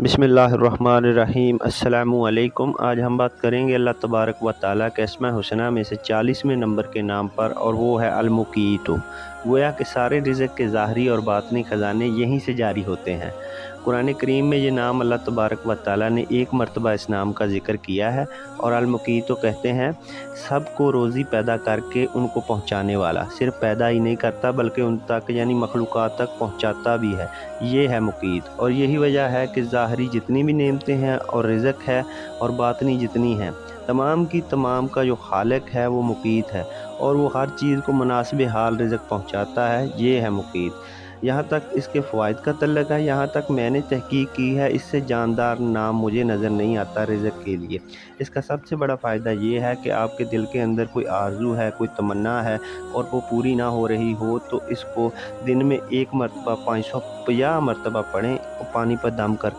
बिस्मिल्लाहिर्रहमानिर्रहीम। अस्सलामु अलैकुम। आज हम बात करेंगे अल्लाह तबारक व तआला के अस्मा हुस्ना में से 40वें नंबर के नाम पर, और वो है अल-मुक़ीत। गोया कि सारे रिज़्क़ के ज़ाहरी और बातिनी ख़ज़ाने यहीं से जारी होते हैं। कुरान करीम में ये नाम अल्लाह तबारक व तआला ने एक मरतबा इस नाम का ज़िक्र किया है, और अल-मुक़ीत कहते हैं सबको रोज़ी पैदा करके उनको पहुँचाने वाला। सिर्फ़ पैदा ही नहीं करता बल्कि उन तक यानी मखलूक़ात तक पहुँचाता भी है। ये है मुक़ीत, और यही वजह है कि ज़ाहरी जितनी भी नेमतें हैं और रिज़्क़ है और बातिनी जितनी हैं, तमाम की तमाम का जो खालिक है वो मुक़ीत है, और वो हर चीज़ को मुनासिब हाल रिज़्क़ पहुँचाता है। ये है मुक़ीत। यहाँ तक इसके फ़वाइद का तल्लुक़ है, यहाँ तक मैंने तहक़ीक़ की है, इससे जानदार नाम मुझे नज़र नहीं आता रिज़्क़ के लिए। इसका सबसे बड़ा फ़ायदा ये है कि आपके दिल के अंदर कोई आरज़ू है, कोई तमन्ना है और वो पूरी ना हो रही हो, तो इसको दिन में एक मरतबा 550 मरतबा पढ़ें और पानी पर दम करके